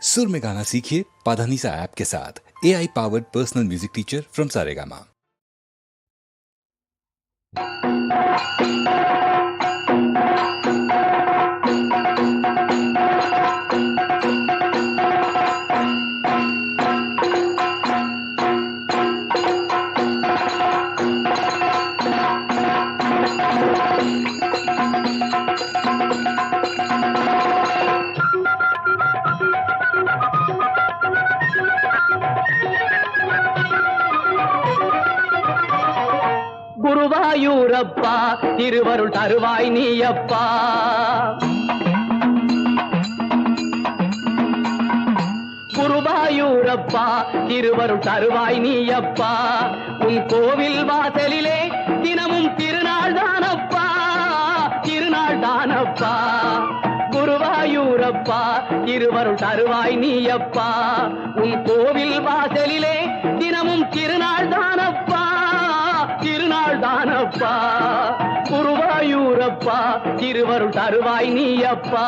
सुर में गाना सीखिए पाधानीसा ऐप के साथ। AI powered personal music teacher from Saregama. குருவாயூரப்பா திருவருள் தருவாய் நீயப்பா. குருவாயூரப்பா திருவருள் தருவாய் நீயப்பா. உன் கோவில் வாசலிலே தினமும் திருநாள் தானப்பா, திருநாள் தானப்பா. குருவாயூரப்பா திருவருள் தருவாய் நீயப்பா. உன் கோவில் வாசலிலே தினமும் திருநாள் தானப்பா, திருநாள் தானப்பா. குருவாயூரப்பா திருவருள் தருவாய் நீயப்பா.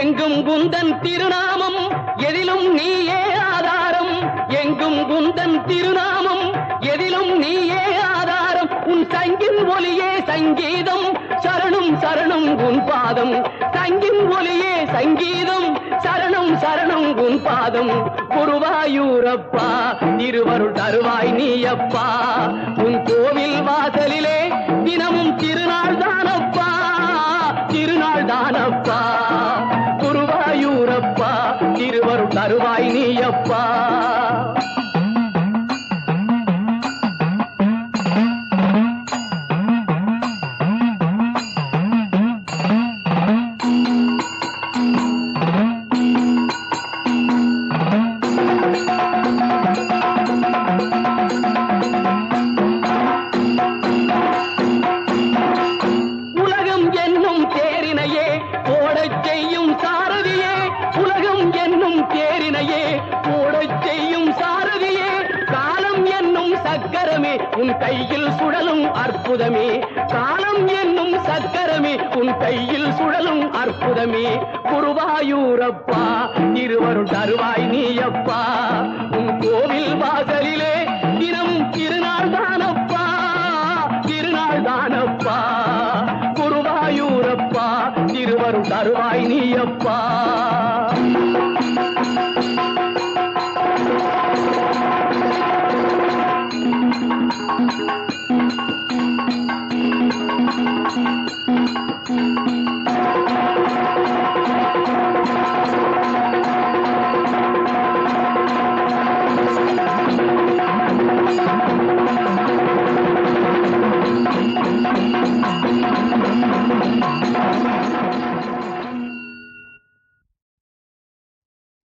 எங்கும் குந்தன் திருநாமம் எதிலும் நீயே ஆதாரம், எங்கும் குந்தன் திருநாமம் எதிலும் நீயே ஆதாரம். உன் சங்கின் ஒலியே சங்கீதம், சரணம் சரணம் உன் பாதம். சங்கின் ஒலியே சங்கீதம், சரணம் சரணம் உன் பாதம். குருவாயூரப்பா திருவருள் தருவாய் நீயப்பா. உன் கோவில் வாசலிலே தினமும் திருநாள் தானப்பா, திருநாள் தானப்பா. குருவாயூரப்பா திருவருள் தருவாய் நீயப்பா. உலகம் என்னும் தேரினையே ஓடச் செய்யும் சாரதியே, உலகம் என்னும் தேரினையே ஓடச் செய்யும் சாரதியே. காலம் என்னும் சக்கரமே உன் கையில் சுழலும் அற்புதமே, காலம் என்னும் சக்கரமே உன் கையில் சுழலும் அற்புதமே. குருவாயூரப்பா திருவருள் தருவாய் நீயப்பா. உன் கோவில் வாசலிலே தினமும் திருநாள் தானப்பா, திருநாள் தானப்பா. குருவாயூரப்பா திருவருள் தருவாய் நீயப்பா.